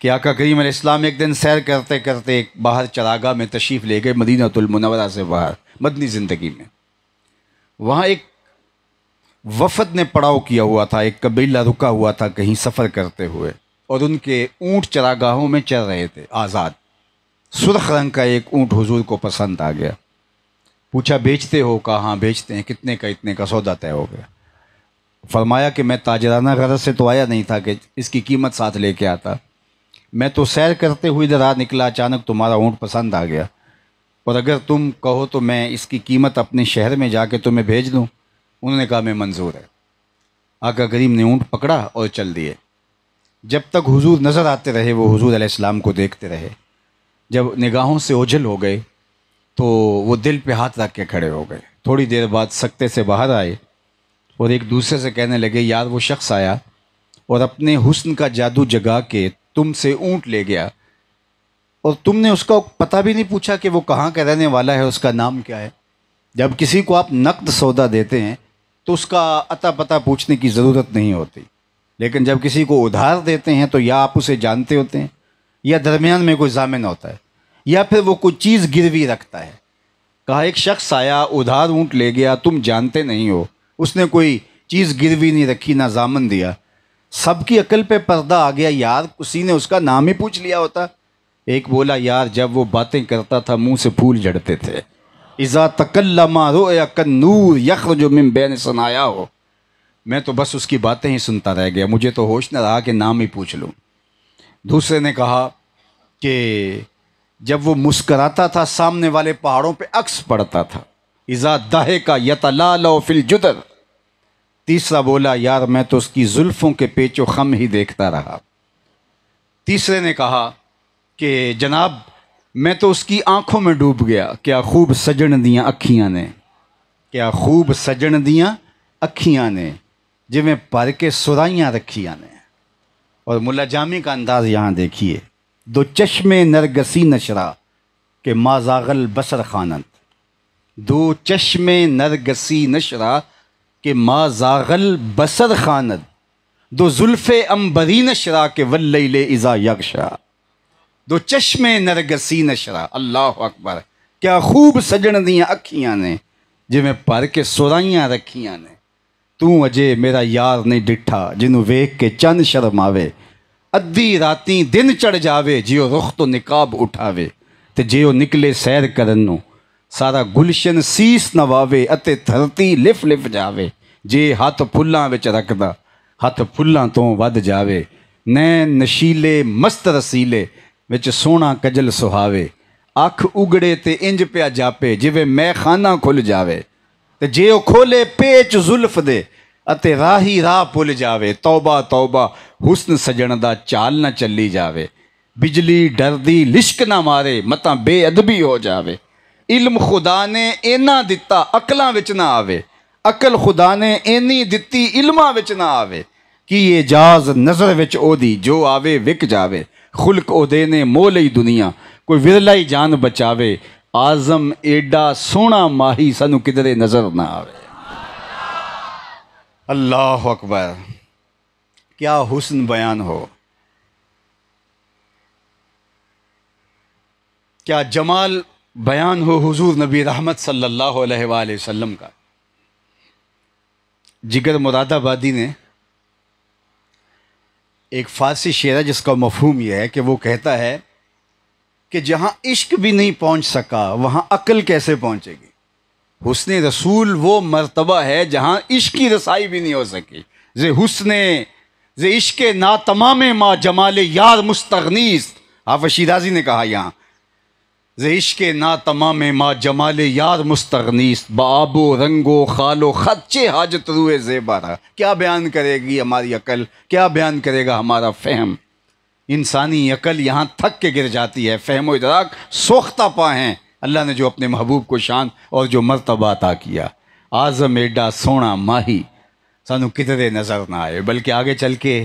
کہ آقا کریم علیہ السلام ایک دن سیر کرتے کرتے ایک باہر چراگاہ میں تشریف لے گئے، مدینہ المنورہ سے باہر، مدنی زندگی میں۔ وہاں ایک وفد نے پڑاؤ کیا ہوا تھا، ایک قبیلہ رکا ہوا تھا کہیں سفر کرتے ہوئے، اور ان کے اونٹ چراگاہوں میں چل رہے تھے آزاد۔ سرخ رنگ کا ایک اونٹ حضور کو پسند آ گیا، پوچھا بیچتے ہو؟ کہا ہاں بیچتے ہیں۔ کتنے کا؟ اتنے کا۔ سودا طے ہو گیا۔ فرمایا کہ میں تاجرانہ غرض سے تو آیا نہیں تھا کہ اس کی قیمت ساتھ لے کے آتا، میں تو سیر کرتے ہوئے ادھر آ نکلا، اچانک تمہارا اونٹ پسند آ گیا، اور اگر تم کہو تو میں اس کی قیمت اپنے شہر میں جا کے تمہیں بھیج دوں۔ انہوں نے کہا میں منظور ہے۔ آقا کریم نے اونٹ پکڑا اور چل دیے۔ جب تک حضور نظر آتے رہے وہ حضور علیہ السلام کو دیکھتے رہے۔ جب نگاہوں سے اوجھل ہو گئے تو وہ دل پہ ہاتھ رکھ کے کھڑے ہو گئے۔ تھوڑی دیر بعد سکتے سے باہر آئے اور ایک دوسرے سے کہنے لگے یار وہ شخص آیا اور اپنے حسن کا جادو جگا کے تم سے اونٹ لے گیا، اور تم نے اس کا پتہ بھی نہیں پوچھا کہ وہ کہاں کا رہنے والا ہے، اس کا نام کیا ہے۔ جب کسی کو آپ نقد سودا دیتے ہیں تو اس کا اتا پتہ پوچھنے کی ضرورت نہیں ہوتی، لیکن جب کسی کو ادھار دیتے ہیں تو یا آپ اسے جانتے ہوتے ہیں، یا درمیان میں کوئی ضامن ہوتا ہے، یا پھر وہ کوئی چیز گروی رکھتا ہے۔ کہا ایک شخص آیا ادھار اونٹ لے گیا، تم جانتے نہیں ہو، اس نے کوئی چیز گروی نہیں رکھی، نہ ضامن دیا۔ سب کی عقل پہ پردہ آ گیا، یار کسی نے اس کا نام ہی پوچھ لیا ہوتا۔ ایک بولا یار جب وہ باتیں کرتا تھا منہ سے پھول جھڑتے تھے، اذا تکلم رؤیا کالنور یخرج من بین ثنایاہ، میں تو بس اس کی باتیں ہی سنتا رہ گیا، مجھے تو ہوش نہ رہا کہ نام ہی پوچھ لوں۔ دوسرے نے کہا کہ جب وہ مسکراتا تھا سامنے والے پہاڑوں پہ عکس پڑتا تھا، اذا ضحک یتلالأ فی الجدر۔ تیسرا بولا یار میں تو اس کی زلفوں کے پیچ و خم ہی دیکھتا رہا۔ تیسرے نے کہا کہ جناب میں تو اس کی آنکھوں میں ڈوب گیا، کیا خوب سجن دیاں اکھیاں نے، کیا خوب سجن دیاں اکھیاں نے، جویں پر کے سرائیاں رکھیاں نے۔ اور ملا جامی کا انداز یہاں دیکھیے، دو چشم نرگسی نشرا کہ ما زاغ البصر خانت، دو چشم نرگسی نشرا کہ ما زاغ البصر خانت، دو زلف عنبری نشرا کہ واللیل اذا یغشا، دو چشم نرگسی نشرا، اللہ اکبر، کیا خوب سجن دیاں اکھیاں نے، جویں پر کے سرائیاں رکھیاں نے۔ تو اجے میرا یار نہیں ڈٹھا جنوں ویکھ کے چند شرم آوے، ادھی راتیں دن چڑھ جاوے جیو رخ تو نقاب اٹھاوے، تے جیو نکلے سیر کرنوں سارا گلشن سیس نواوے، اتے دھرتی لف لف جاوے، جے ہاتھ پھلاں وچ رکھدا ہاتھ پھلاں تو ود جاوے، نین نشیلے مست رسیلے وچ سونا کجل سہاوے، اکھ اگڑے تے انج پیا جاپے جویں میں خانہ کھل جاوے، تے جے او کھولے پیچ زلف دے اتے راہی راہ پل جاوے، توبہ توبہ حسن سجن دا چال نہ چلی جاوے، بجلی ڈردی لشک نہ مارے متاں بے ادبی ہو جاوے، علم خدا نے اینا دتا عقلاں وچ نہ آوے، عقل خدا نے اینی دتی علماں وچ نہ آوے، کی اعجاز نظر وچ او دی جو آوے وک جاوے، خلق او دے نے مول دنیا کوئی ورلا ہی جان بچاوے، آزم ایڈا سونا ماہی سانو کدرے نظر نہ آوے۔ اللہ اکبر، کیا حسن بیان ہو، کیا جمال بیان ہو حضور نبی رحمت صلی اللہ علیہ وآلہ وسلم کا۔ جگر مراد آبادی نے ایک فارسی شعر ہے جس کا مفہوم یہ ہے کہ وہ کہتا ہے کہ جہاں عشق بھی نہیں پہنچ سکا وہاں عقل کیسے پہنچے گی۔ حسن رسول وہ مرتبہ ہے جہاں عشق کی رسائی بھی نہیں ہو سکی۔ زِ عشق ناتمام ما جمال یار مستغنیست، حافظ شیرازی نے کہا یہاں، زِ عشق ناتمام ما جمال یار مستغنیست، بآب و رنگ و خال و خط چے حاجت روئے زیبارہ۔ کیا بیان کرے گی ہماری عقل، کیا بیان کرے گا ہمارا فہم۔ انسانی عقل یہاں تھک کے گر جاتی ہے، فہم و ادراک سوختہ پا ہیں اللہ نے جو اپنے محبوب کو شان اور جو مرتبہ عطا کیا۔ آزم ایڈا سونا ماہی سانو کدرے نظر نہ آئے، بلکہ آگے چل کے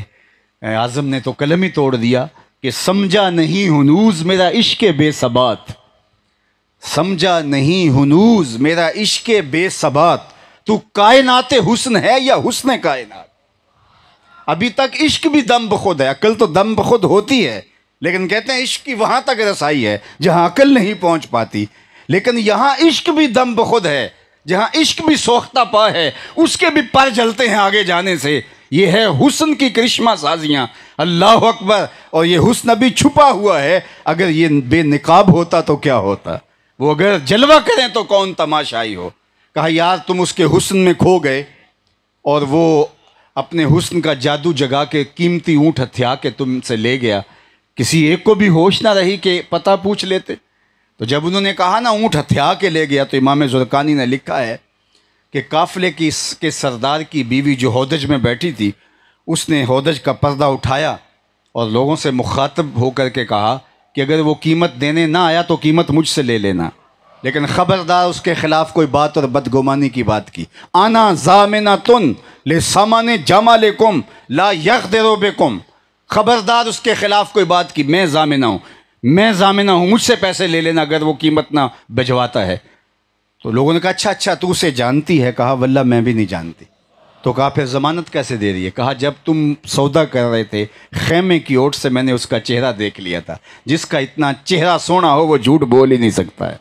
اعظم نے تو قلم ہی توڑ دیا کہ سمجھا نہیں ہنوز میرا عشق بے ثبات، سمجھا نہیں ہنوز میرا عشق بے ثبات، تو کائنات حسن ہے یا حسن کائنات۔ ابھی تک عشق بھی دم بخود ہے، عقل تو دم بخود ہوتی ہے لیکن کہتے ہیں عشق کی وہاں تک رسائی ہے جہاں عقل نہیں پہنچ پاتی، لیکن یہاں عشق بھی دم بخود ہے، جہاں عشق بھی سوختہ پا ہے، اس کے بھی پر جلتے ہیں آگے جانے سے۔ یہ ہے حسن کی کرشمہ سازیاں، اللہ اکبر۔ اور یہ حسن بھی چھپا ہوا ہے، اگر یہ بے نقاب ہوتا تو کیا ہوتا، وہ اگر جلوہ کریں تو کون تماشائی ہو۔ کہا یار تم اس کے حسن میں کھو گئے، اور وہ اپنے حسن کا جادو جگا کے قیمتی اونٹ ہتھیا کے تم سے لے گیا، کسی ایک کو بھی ہوش نہ رہی کہ پتہ پوچھ لیتے۔ تو جب انہوں نے کہا نا اونٹ ہتھیا کے لے گیا، تو امام زرقانی نے لکھا ہے کہ قافلے کے سردار کی بیوی جو ہودج میں بیٹھی تھی، اس نے ہودج کا پردہ اٹھایا اور لوگوں سے مخاطب ہو کر کے کہا کہ اگر وہ قیمت دینے نہ آیا تو قیمت مجھ سے لے لینا، لیکن خبردار اس کے خلاف کوئی بات اور بدگمانی کی بات کی۔ آنا ضامنۃ لسامان جمالکم لا یغدر بکم، خبردار اس کے خلاف کوئی بات کی، میں ضامنہ ہوں، میں ضامنہ ہوں، مجھ سے پیسے لے لینا اگر وہ قیمت نہ بھجواتا ہے۔ تو لوگوں نے کہا اچھا تو اسے جانتی ہے؟ کہا واللہ میں بھی نہیں جانتی۔ تو کہا پھر ضمانت کیسے دے رہی ہے؟ کہا جب تم سودا کر رہے تھے خیمے کی اوٹ سے میں نے اس کا چہرہ دیکھ لیا تھا، جس کا اتنا چہرہ سونا ہو وہ جھوٹ بول ہی نہیں سکتا ہے۔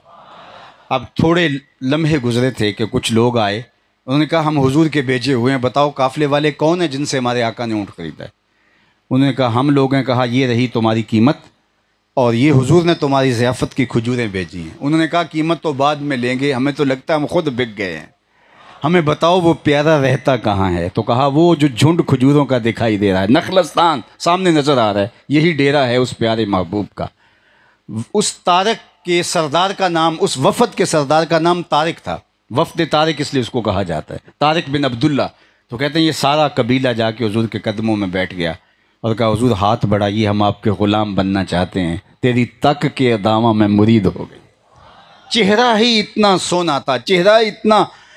اب تھوڑے لمحے گزرے تھے کہ کچھ لوگ آئے، انہوں نے کہا ہم حضور کے بھیجے ہوئے ہیں، بتاؤ قافلے والے کون ہیں جن سے ہمارے آقا نے اونٹ خریدا ہے؟ انہوں نے کہا ہم لوگ ہیں۔ کہا یہ رہی تمہاری قیمت، اور یہ حضور نے تمہاری ضیافت کی کھجوریں بھیجی ہیں۔ انہوں نے کہا قیمت تو بعد میں لیں گے، ہمیں تو لگتا ہے ہم خود بک گئے ہیں، ہمیں بتاؤ وہ پیارا رہتا کہاں ہے؟ تو کہا وہ جو جھنڈ کھجوروں کا دکھائی دے رہا ہے، نخلستان سامنے نظر آ رہا ہے، یہی ڈیرا ہے اس پیارے محبوب کا۔ اس طارق کے سردار کا نام، اس وفد کے سردار کا نام طارق تھا، وفد طارق اس لیے اس کو کہا جاتا ہے، طارق بن عبداللہ۔ تو کہتے ہیں یہ سارا قبیلہ جا کے حضور کے قدموں میں بیٹھ گیا اور کہا حضور ہاتھ بڑھائیے، ہم آپ کے غلام بننا چاہتے ہیں، تیری تک کے دامہ میں مرید ہو گئی۔ چہرہ ہی اتنا سونا تھا، چہرہ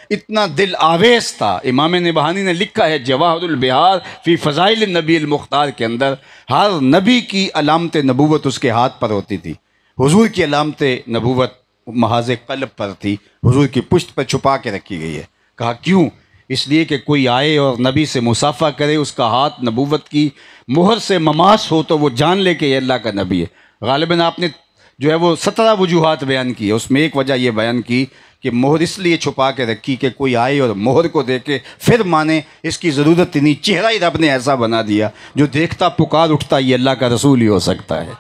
اتنا دل آویز تھا۔ امام نبہانی نے لکھا ہے جواہر البحار فی فضائل النبی المختار کے اندر، ہر نبی کی علامت نبوت اس کے ہاتھ پر ہوتی تھی، حضور کی علامت نبوت محاذ قلب پر تھی، حضور کی پشت پر چھپا کے رکھی گئی ہے۔ کہا کیوں؟ اس لیے کہ کوئی آئے اور نبی سے مصافحہ کرے، اس کا ہاتھ نبوت کی مہر سے مماس ہو تو وہ جان لے کہ یہ اللہ کا نبی ہے۔ غالباً آپ نے جو ہے وہ 17 وجوہات بیان کی ہے، اس میں ایک وجہ یہ بیان کی کہ مہر اس لیے چھپا کے رکھی کہ کوئی آئے اور مہر کو دیکھے پھر مانے، اس کی ضرورت ہی نہیں، چہرہ ہی رب نے ایسا بنا دیا جو دیکھتا پکار اٹھتا یہ اللہ کا رسول ہی ہو سکتا ہے۔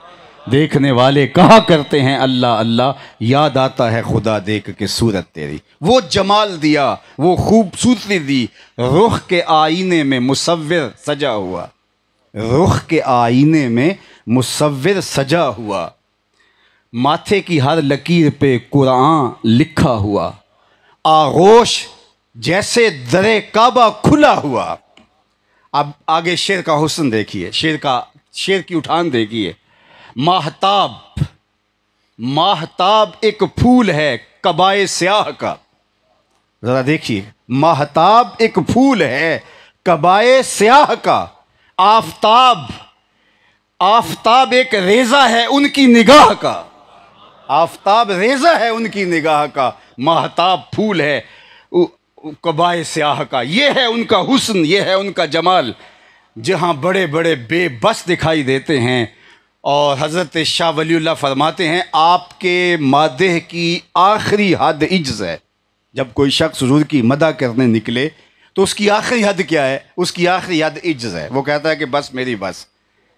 دیکھنے والے کہا کرتے ہیں اللہ اللہ، یاد آتا ہے خدا دیکھ کے صورت تیری۔ وہ جمال دیا، وہ خوبصورتی دی، رخ کے آئینے میں مصور سجا ہوا، رخ کے آئینے میں مصور سجا ہوا، ماتھے کی ہر لکیر پہ قرآن لکھا ہوا، آغوش جیسے در کعبہ کھلا ہوا۔ اب آگے شعر کا حسن دیکھیے، شعر کی اٹھان دیکھیے۔ ماہتاب ایک پھول ہے قبائے سیاہ کا، ذرا دیکھیے، ماہتاب ایک پھول ہے قبائے سیاہ کا، آفتاب ایک ریزہ ہے ان کی نگاہ کا، آفتاب ریزہ ہے ان کی نگاہ کا، ماہتاب پھول ہے قبائے سیاہ کا۔ یہ ہے ان کا حسن، یہ ہے ان کا جمال، جہاں بڑے بڑے بے بس دکھائی دیتے ہیں۔ اور حضرت شاہ ولی اللہ فرماتے ہیں آپ کے مادح کی آخری حد عجز ہے۔ جب کوئی شخص حضور کی مدح کرنے نکلے تو اس کی آخری حد کیا ہے؟ اس کی آخری حد عجز ہے، وہ کہتا ہے کہ بس میری بس،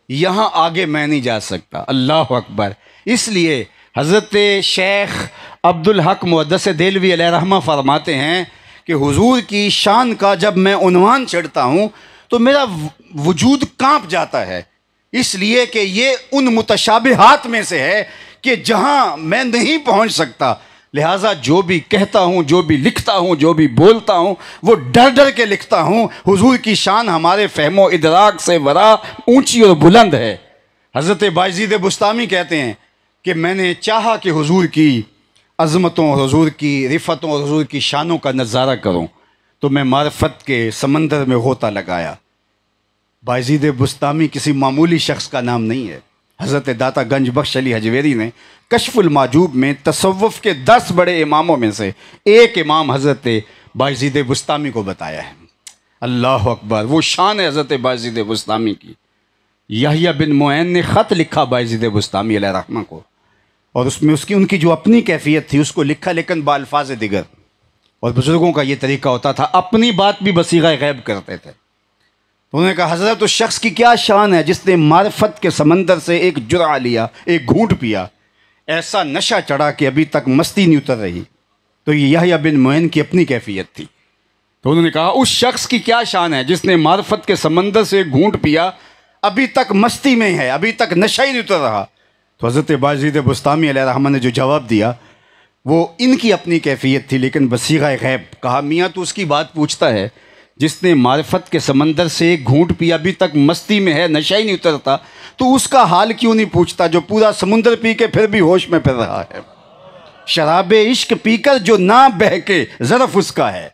یہاں آگے میں نہیں جا سکتا۔ اللہ اکبر۔ اس لیے حضرت شیخ عبدالحق محدث دہلوی علیہ رحمہ فرماتے ہیں کہ حضور کی شان کا جب میں عنوان چڑھتا ہوں تو میرا وجود کانپ جاتا ہے، اس لیے کہ یہ ان متشابہات میں سے ہے کہ جہاں میں نہیں پہنچ سکتا، لہٰذا جو بھی کہتا ہوں، جو بھی لکھتا ہوں، جو بھی بولتا ہوں، وہ ڈر ڈر کے لکھتا ہوں۔ حضور کی شان ہمارے فہم و ادراک سے ورا اونچی اور بلند ہے۔ حضرت بایزید بسطامی کہتے ہیں کہ میں نے چاہا کہ حضور کی عظمتوں، حضور کی رفتوں اور حضور کی شانوں کا نظارہ کروں، تو میں معرفت کے سمندر میں غوطہ لگایا۔ بایزید بسطامی کسی معمولی شخص کا نام نہیں ہے۔ حضرت داتا گنج بخش علی حجویری نے کشف المعجوب میں تصوف کے 10 بڑے اماموں میں سے ایک امام حضرت بایزید بسطامی کو بتایا ہے۔ اللہ اکبر، وہ شان ہے حضرت بایزید بسطامی کی۔ یحییٰ بن معین نے خط لکھا بایزید بسطامی علیہ رحمہ کو، اور اس میں ان کی جو اپنی کیفیت تھی اس کو لکھا، لیکن بالفاظ دیگر. اور بزرگوں کا یہ طریقہ ہوتا تھا، اپنی بات بھی بصیغہ غیب کرتے تھے. تو انہوں نے کہا حضرت اس شخص کی کیا شان ہے جس نے معرفت کے سمندر سے ایک جرعہ لیا، ایک گھونٹ پیا، ایسا نشہ چڑھا کہ ابھی تک مستی نہیں اتر رہی. تو یہ یحییٰ بن معین کی اپنی کیفیت تھی. تو انہوں نے کہا اس شخص کی کیا شان ہے جس نے معرفت کے سمندر سے ایک گھونٹ پیا، ابھی تک مستی میں ہے، ابھی تک نشہ ہی نہیں اتر رہا. تو حضرت بایزید بسطامی علیہ رحمہ نے جو جواب دیا وہ ان کی اپنی کیفیت تھی لیکن بصیغہ غیب. کہا میاں تو اس کی بات پوچھتا ہے جس نے معرفت کے سمندر سے ایک گھونٹ پیا، ابھی تک مستی میں ہے، نشہ ہی نہیں اترتا، تو اس کا حال کیوں نہیں پوچھتا جو پورا سمندر پی کے پھر بھی ہوش میں پھر رہا ہے. شراب عشق پی کر جو نہ بہکے ظرف اس کا ہے.